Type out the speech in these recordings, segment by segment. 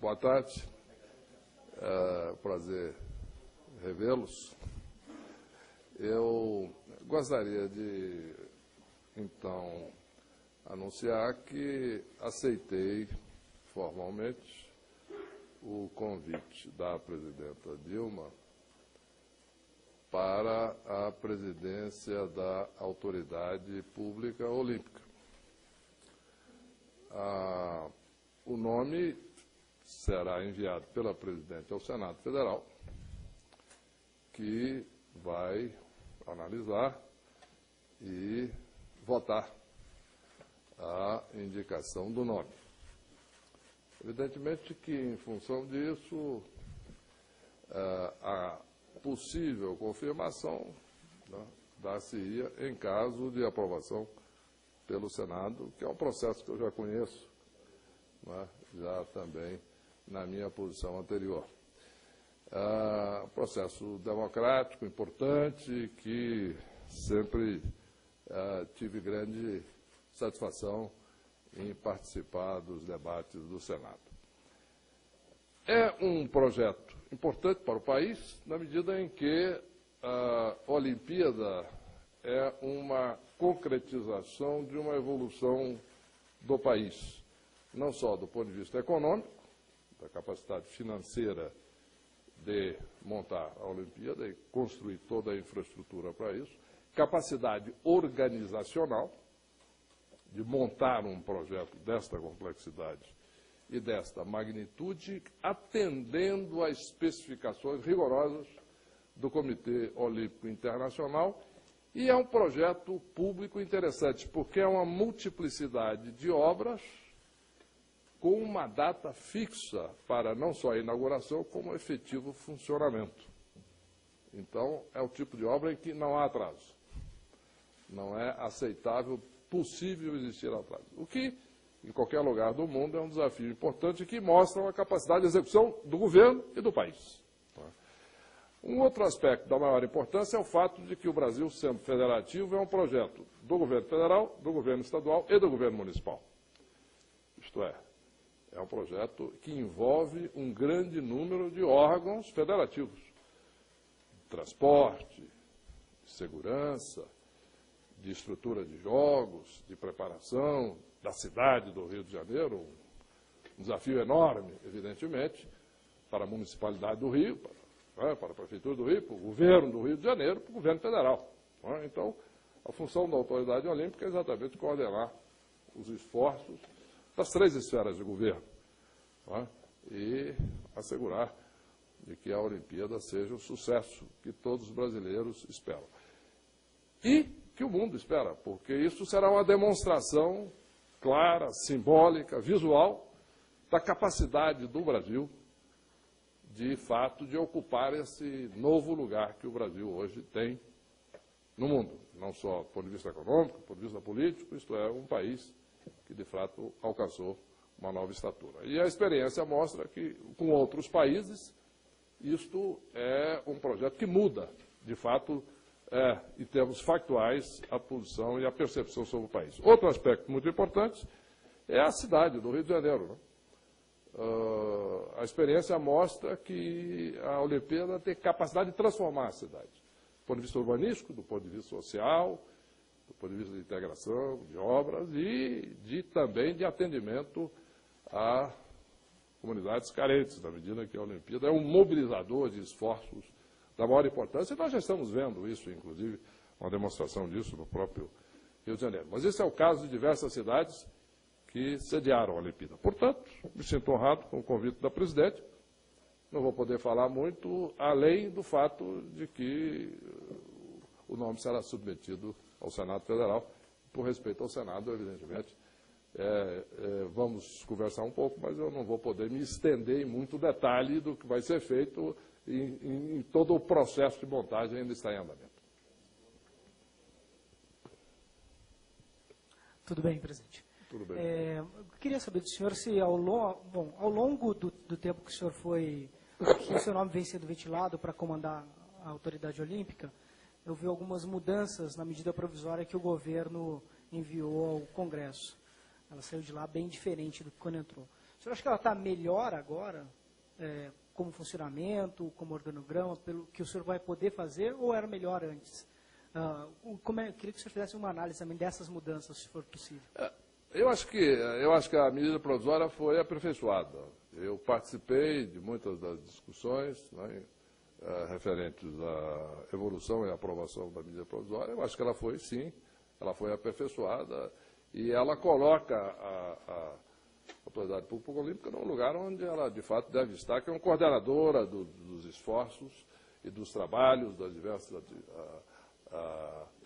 Boa tarde. Prazer revê-los. Eu gostaria de, então, anunciar que aceitei formalmente o convite da presidenta Dilma para a presidência da Autoridade Pública Olímpica. O nome será enviado pela presidente ao Senado Federal, que vai analisar e votar a indicação do nome. Evidentemente que, em função disso, a possível confirmação, né, dar-se-ia em caso de aprovação pelo Senado, que é um processo que eu já conheço, né, já também na minha posição anterior. Processo democrático, importante, que sempre tive grande satisfação em participar dos debates do Senado. É um projeto importante para o país, na medida em que a Olimpíada é uma concretização de uma evolução do país, não só do ponto de vista econômico, da capacidade financeira de montar a Olimpíada e construir toda a infraestrutura para isso, capacidade organizacional de montar um projeto desta complexidade e desta magnitude, atendendo às especificações rigorosas do Comitê Olímpico Internacional, e é um projeto público interessante, porque é uma multiplicidade de obras com uma data fixa para não só a inauguração, como o efetivo funcionamento. Então, é o tipo de obra em que não há atraso. Não é aceitável, possível existir atraso. O que, em qualquer lugar do mundo, é um desafio importante que mostra a capacidade de execução do governo e do país. Um outro aspecto da maior importância é o fato de que o Brasil, sendo federativo, é um projeto do governo federal, do governo estadual e do governo municipal. Isto é um projeto que envolve um grande número de órgãos federativos. De transporte, de segurança, de estrutura de jogos, de preparação, da cidade do Rio de Janeiro, um desafio enorme, evidentemente, para a municipalidade do Rio, para a Prefeitura do Rio, para o governo do Rio de Janeiro, para o governo federal. Então, a função da autoridade olímpica é exatamente coordenar os esforços das três esferas de governo, e assegurar de que a Olimpíada seja o sucesso que todos os brasileiros esperam. E que o mundo espera, porque isso será uma demonstração clara, simbólica, visual, da capacidade do Brasil, de fato, de ocupar esse novo lugar que o Brasil hoje tem no mundo, não só do ponto de vista econômico, do ponto de vista político, isto é, um país que, de fato, alcançou uma nova estatura. E a experiência mostra que, com outros países, isto é um projeto que muda, de fato, em termos factuais, a posição e a percepção sobre o país. Outro aspecto muito importante é a cidade do Rio de Janeiro. A experiência mostra que a Olimpíada tem capacidade de transformar a cidade, do ponto de vista urbanístico, do ponto de vista social, do ponto de vista de integração, de obras e também de atendimento a comunidades carentes, na medida que a Olimpíada é um mobilizador de esforços da maior importância, e nós já estamos vendo isso, inclusive, uma demonstração disso no próprio Rio de Janeiro. Mas esse é o caso de diversas cidades que sediaram a Olimpíada. Portanto, me sinto honrado com o convite da presidente. Não vou poder falar muito, além do fato de que o nome será submetido ao Senado Federal. Por respeito ao Senado, evidentemente, vamos conversar um pouco, mas eu não vou poder me estender em muito detalhe do que vai ser feito em todo o processo de montagem ainda está em andamento. Tudo bem, presidente. Tudo bem. Eu queria saber do senhor se ao longo do tempo que o senhor que o seu nome vem sendo ventilado para comandar a autoridade olímpica, eu vi algumas mudanças na medida provisória que o governo enviou ao Congresso. Ela saiu de lá bem diferente do que quando entrou. O senhor acha que ela está melhor agora, como funcionamento, como organograma, pelo que o senhor vai poder fazer, ou era melhor antes? Eu queria que o senhor fizesse uma análise também dessas mudanças, se for possível. Eu acho que a medida provisória foi aperfeiçoada. Eu participei de muitas das discussões, né, referentes à evolução e aprovação da medida provisória. Eu acho que ela foi, sim, ela foi aperfeiçoada e ela coloca a Autoridade Pública Olímpica num lugar onde ela, de fato, deve estar, que é uma coordenadora dos esforços e dos trabalhos das diversas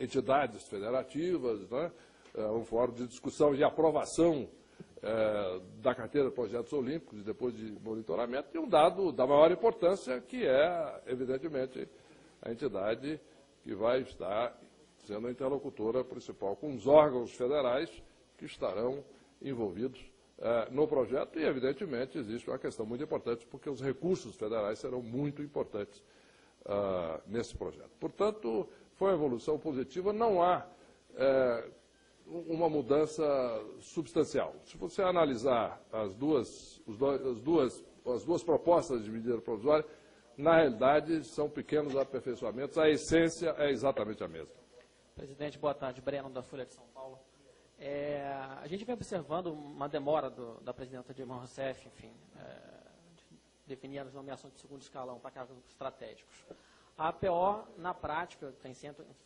entidades federativas, né? Um fórum de discussão e aprovação da carteira de projetos olímpicos e depois de monitoramento, e um dado da maior importância, que é, evidentemente, a entidade que vai estar sendo a interlocutora principal com os órgãos federais que estarão envolvidos no projeto, e, evidentemente, existe uma questão muito importante, porque os recursos federais serão muito importantes nesse projeto. Portanto, foi uma evolução positiva, não há uma mudança substancial. Se você analisar as duas propostas de medida provisória, na realidade, são pequenos aperfeiçoamentos, a essência é exatamente a mesma. Presidente, boa tarde. Breno, da Folha de São Paulo. A gente vem observando uma demora da presidenta Dilma Rousseff, enfim, de definir as nomeações de segundo escalão para cargos estratégicos. A APO, na prática,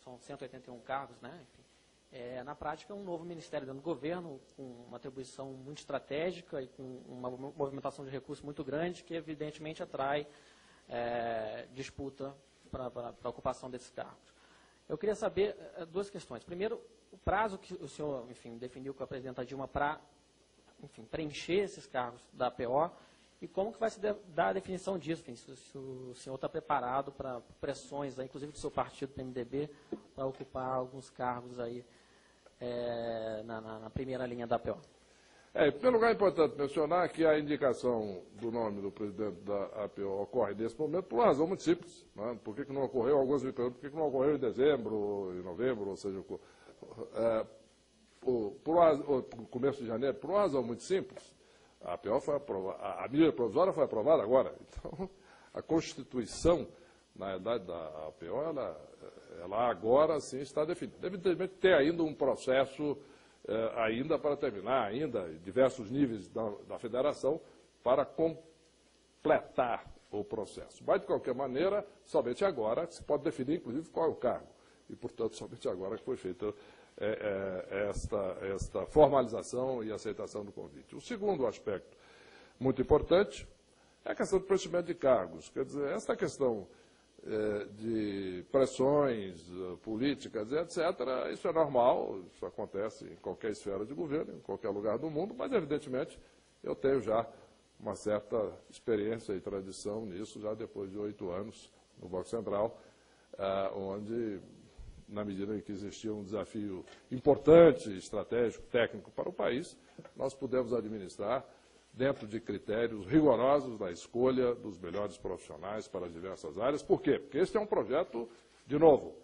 são 181 cargos, né? Enfim, na prática, é um novo ministério dentro do governo, com uma atribuição muito estratégica e com uma movimentação de recursos muito grande, que evidentemente atrai disputa para a ocupação desses cargos. Eu queria saber duas questões. Primeiro, o prazo que o senhor, enfim, definiu com a presidenta Dilma para, enfim, preencher esses cargos da APO, e como que vai se dar a definição disso, enfim, se o senhor está preparado para pressões, inclusive do seu partido, PMDB, para ocupar alguns cargos aí na primeira linha da APO. Em primeiro lugar, é importante mencionar que a indicação do nome do presidente da APO ocorre nesse momento por uma razão muito simples. Né? Por que não ocorreu? Alguns me perguntam por que não ocorreu em dezembro, em novembro, ou seja, no começo de janeiro, por uma razão muito simples. A APO foi aprovada, a medida provisória foi aprovada agora. Então, a Constituição, na realidade, da APO, ela agora sim está definida. Evidentemente, tem ainda um processo ainda para terminar, ainda em diversos níveis da federação, para completar o processo. Mas, de qualquer maneira, somente agora se pode definir, inclusive, qual é o cargo. E, portanto, somente agora que foi feita esta formalização e aceitação do convite. O segundo aspecto muito importante é a questão do preenchimento de cargos. Quer dizer, essa questão de pressões políticas, etc., isso é normal, isso acontece em qualquer esfera de governo, em qualquer lugar do mundo, mas, evidentemente, eu tenho já uma certa experiência e tradição nisso, já depois de 8 anos no Banco Central, onde, na medida em que existia um desafio importante, estratégico, técnico para o país, nós pudemos administrar dentro de critérios rigorosos na escolha dos melhores profissionais para as diversas áreas. Por quê? Porque este é um projeto, de novo,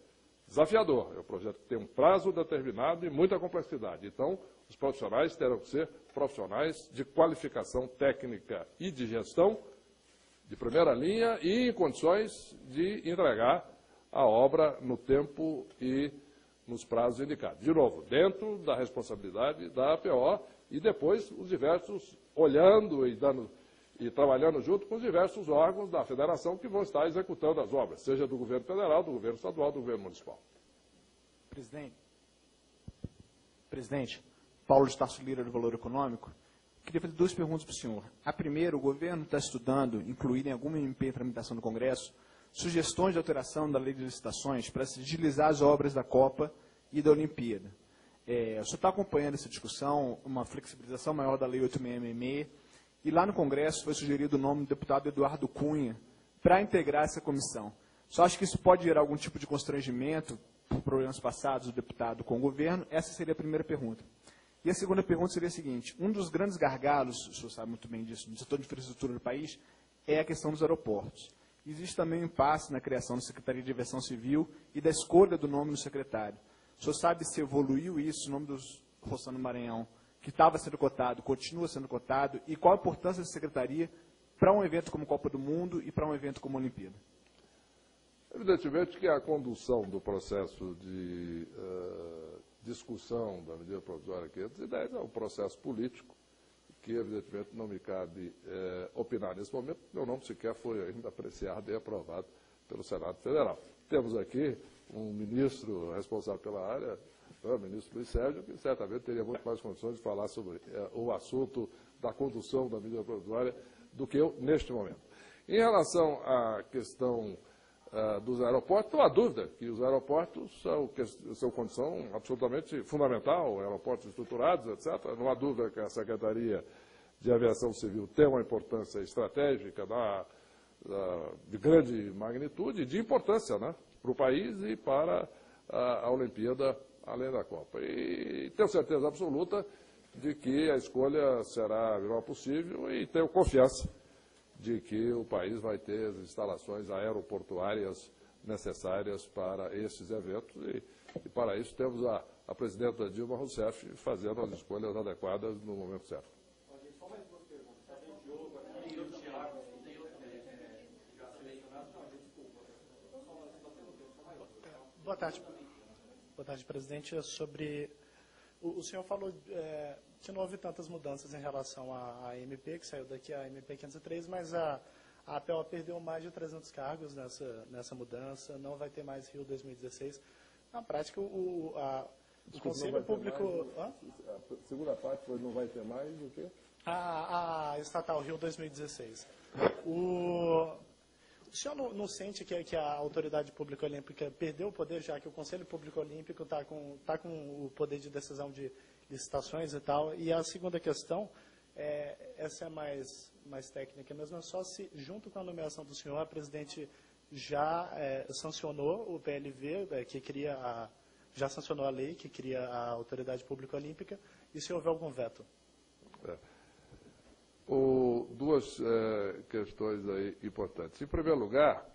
desafiador. É um projeto que tem um prazo determinado e muita complexidade. Então, os profissionais terão que ser profissionais de qualificação técnica e de gestão de primeira linha e em condições de entregar a obra no tempo e nos prazos indicados. De novo, dentro da responsabilidade da APO e depois os diversos, olhando e trabalhando junto com os diversos órgãos da federação que vão estar executando as obras, seja do governo federal, do governo estadual, do governo municipal. Presidente, Paulo de Tarso Lira, do Valor Econômico. Queria fazer 2 perguntas para o senhor. A primeira, o governo está estudando incluir em alguma MP em tramitação do Congresso sugestões de alteração da lei de licitações para se agilizar as obras da Copa e da Olimpíada. O senhor está acompanhando essa discussão, uma flexibilização maior da lei 8666, e lá no Congresso foi sugerido o nome do deputado Eduardo Cunha para integrar essa comissão. O senhor acha que isso pode gerar algum tipo de constrangimento por problemas passados do deputado com o governo? Essa seria a primeira pergunta. E a segunda pergunta seria a seguinte: um dos grandes gargalos, o senhor sabe muito bem disso, no setor de infraestrutura do país, é a questão dos aeroportos. Existe também um impasse na criação da Secretaria de Aviação Civil e da escolha do nome do secretário. O senhor sabe se evoluiu isso, o nome dos Rossano Maranhão, que estava sendo cotado, continua sendo cotado, e qual a importância da secretaria para um evento como Copa do Mundo e para um evento como a Olimpíada? Evidentemente que a condução do processo de discussão da medida provisória 510 é um processo político que, evidentemente, não me cabe opinar nesse momento. Meu nome sequer foi ainda apreciado e aprovado pelo Senado Federal. Temos aqui um ministro responsável pela área, o ministro Luiz Sérgio, que certamente teria muito mais condições de falar sobre o assunto da condução da medida provisória do que eu neste momento. Em relação à questão dos aeroportos, não há dúvida que os aeroportos são condição absolutamente fundamental, aeroportos estruturados, etc. Não há dúvida que a Secretaria de Aviação Civil tem uma importância estratégica de grande magnitude e de importância, né, para o país e para a Olimpíada, além da Copa. E tenho certeza absoluta de que a escolha será a melhor possível e tenho confiança de que o país vai ter as instalações aeroportuárias necessárias para esses eventos e para isso temos a presidenta Dilma Rousseff fazendo as escolhas adequadas no momento certo. Só mais duas perguntas. Tem o Diogo aqui e o Thiago. Tem outro já selecionado? Não, desculpa. Boa tarde. Boa tarde, presidente. Sobre o senhor falou que não houve tantas mudanças em relação à MP, que saiu daqui a MP 503, mas a APO perdeu mais de 300 cargos nessa mudança, não vai ter mais Rio 2016. Na prática, o Conselho Público... A segunda parte foi não vai ter mais o quê? A estatal Rio 2016. O senhor não sente que a Autoridade Pública Olímpica perdeu o poder, já que o Conselho Público Olímpico está com o poder de decisão de licitações e tal? E a segunda questão, essa é mais técnica mesmo, é só se, junto com a nomeação do senhor, a presidente já sancionou o PLV, já sancionou a lei que cria a Autoridade Pública Olímpica, e se houver algum veto? Duas questões aí importantes. Em primeiro lugar,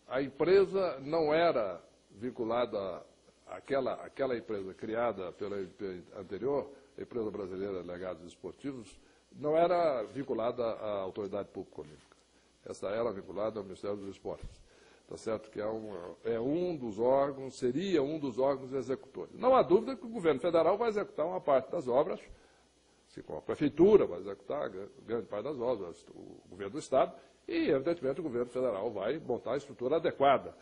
a empresa não era vinculada àquela empresa criada pela MP anterior, a Empresa Brasileira de Legados Esportivos, não era vinculada à Autoridade Pública Olímpica. Essa era vinculada ao Ministério dos Esportes. Está certo que seria um dos órgãos executores. Não há dúvida que o governo federal vai executar uma parte das obras, assim como a prefeitura vai executar grande parte das obras, o governo do Estado, e, evidentemente, o governo federal vai montar a estrutura adequada.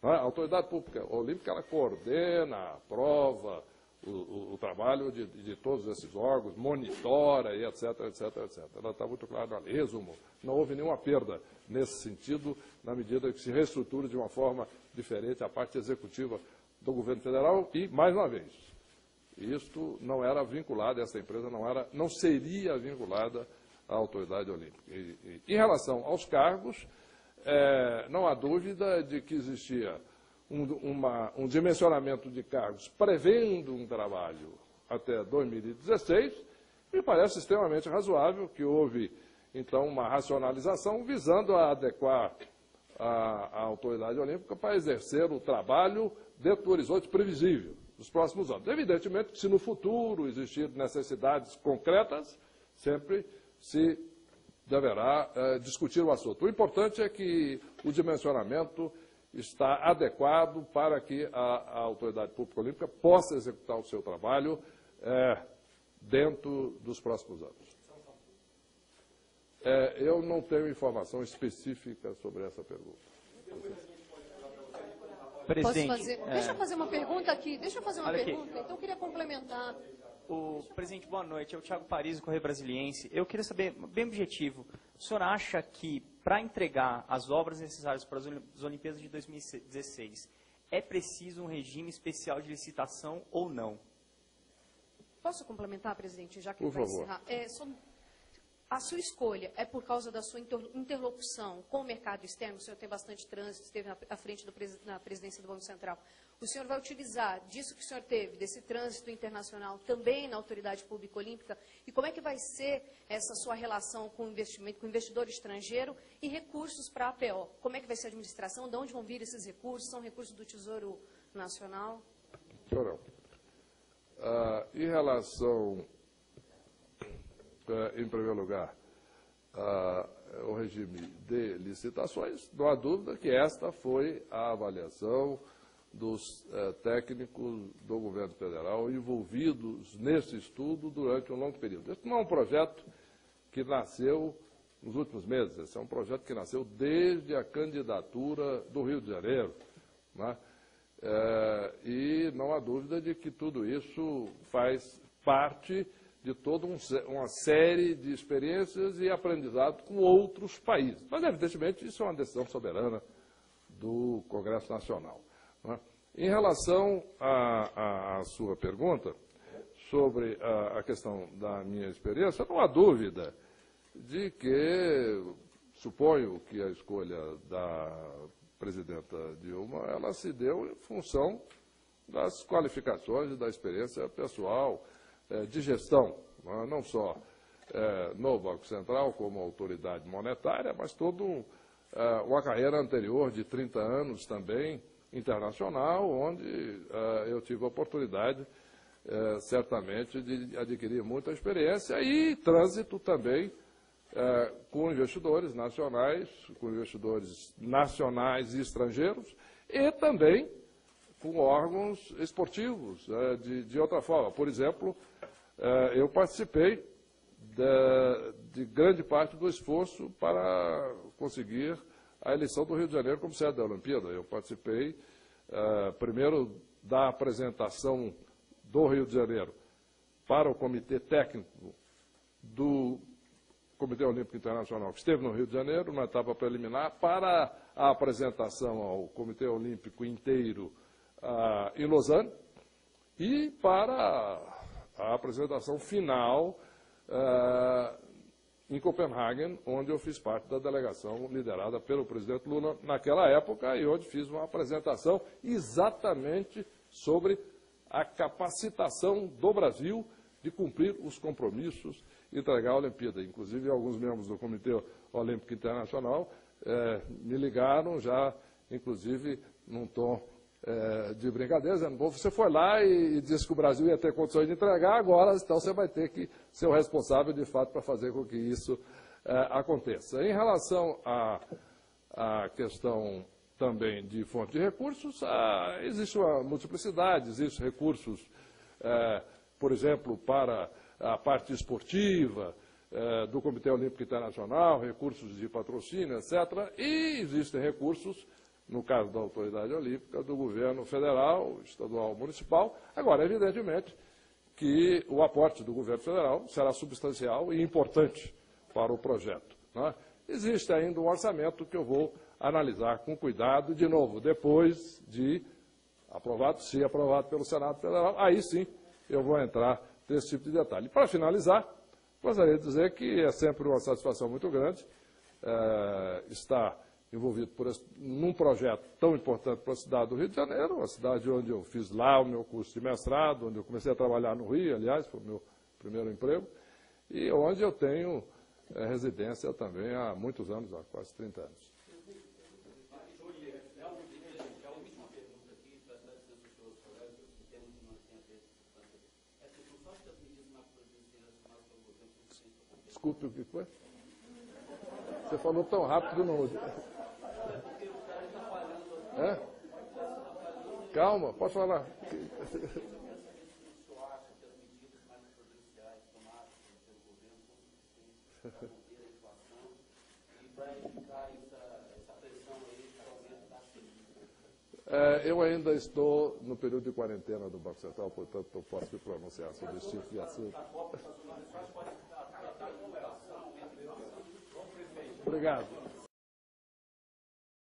A Autoridade Pública Olímpica, ela coordena, aprova o trabalho de todos esses órgãos, monitora, e etc, etc, etc. Ela está muito clara na lei. Resumo, não houve nenhuma perda nesse sentido, na medida que se reestrutura de uma forma diferente a parte executiva do governo federal e, mais uma vez, isto não era vinculado, essa empresa não seria vinculada à Autoridade Olímpica. Em relação aos cargos, não há dúvida de que existia um dimensionamento de cargos prevendo um trabalho até 2016, me parece extremamente razoável que houve, então, uma racionalização visando a adequar a Autoridade Olímpica para exercer o trabalho dentro do horizonte previsível dos próximos anos. Evidentemente, se no futuro existir necessidades concretas, sempre se deverá discutir o assunto. O importante é que o dimensionamento está adequado para que a Autoridade Pública Olímpica possa executar o seu trabalho dentro dos próximos anos. Eu não tenho informação específica sobre essa pergunta. Presidente, deixa eu fazer uma pergunta aqui. Então eu queria complementar. Presidente, boa noite. É o Thiago Paris, do Correio Brasiliense. Eu queria saber, bem objetivo, o senhor acha que, para entregar as obras necessárias para as Olimpíadas de 2016, é preciso um regime especial de licitação ou não? Posso complementar, presidente, já que ele vai encerrar? A sua escolha é por causa da sua interlocução com o mercado externo? O senhor tem bastante trânsito, esteve à frente na presidência do Banco Central. O senhor vai utilizar disso que o senhor teve, desse trânsito internacional, também na Autoridade Pública Olímpica? E como é que vai ser essa sua relação com o investimento, com o investidor estrangeiro e recursos para a APO? Como é que vai ser a administração? De onde vão vir esses recursos? São recursos do Tesouro Nacional? Em relação, em primeiro lugar, ao regime de licitações, não há dúvida que esta foi a avaliação dos técnicos do governo federal envolvidos nesse estudo durante um longo período. Este não é um projeto que nasceu nos últimos meses, esse é um projeto que nasceu desde a candidatura do Rio de Janeiro, né? E não há dúvida de que tudo isso faz parte de toda uma série de experiências e aprendizado com outros países. Mas, evidentemente, isso é uma decisão soberana do Congresso Nacional, né? Em relação à sua pergunta sobre a questão da minha experiência, não há dúvida de que, suponho que a escolha da presidenta Dilma, ela se deu em função das qualificações e da experiência pessoal de gestão, não só no Banco Central como autoridade monetária, mas toda uma carreira anterior de 30 anos também internacional, onde eu tive a oportunidade, certamente, de adquirir muita experiência e trânsito também com investidores nacionais e estrangeiros, e também com órgãos esportivos, de outra forma. Por exemplo, eu participei de grande parte do esforço para conseguir a eleição do Rio de Janeiro como sede da Olimpíada. Eu participei, primeiro, da apresentação do Rio de Janeiro para o Comitê Técnico do Comitê Olímpico Internacional, que esteve no Rio de Janeiro, uma etapa preliminar, para a apresentação ao Comitê Olímpico inteiro em Lausanne, e para a apresentação final em Copenhague, onde eu fiz parte da delegação liderada pelo presidente Lula naquela época, e onde fiz uma apresentação exatamente sobre a capacitação do Brasil de cumprir os compromissos e entregar a Olimpíada. Inclusive, alguns membros do Comitê Olímpico Internacional me ligaram já, inclusive, num tom de brincadeira, dizendo: você foi lá e disse que o Brasil ia ter condições de entregar, agora então você vai ter que ser o responsável, de fato, para fazer com que isso aconteça. Em relação à questão também de fonte de recursos, existe uma multiplicidade, existem recursos, por exemplo, para a parte esportiva do Comitê Olímpico Internacional, recursos de patrocínio, etc., e existem recursos, no caso da autoridade olímpica, do governo federal, estadual, municipal. Agora, evidentemente, que o aporte do governo federal será substancial e importante para o projeto, né? Existe ainda um orçamento que eu vou analisar com cuidado, de novo, depois de aprovado, se aprovado pelo Senado Federal, aí sim eu vou entrar nesse tipo de detalhe. Para finalizar, gostaria de dizer que é sempre uma satisfação muito grande estar envolvido num projeto tão importante para a cidade do Rio de Janeiro, uma cidade onde eu fiz lá o meu curso de mestrado, onde eu comecei a trabalhar no Rio, aliás, foi o meu primeiro emprego, e onde eu tenho residência também há muitos anos, há quase 30 anos. Desculpe, o que foi? Você falou tão rápido, não... Calma, pode falar. Eu ainda estou no período de quarentena do Banco Central, portanto, não posso me pronunciar sobre esse tipo de assunto. Obrigado.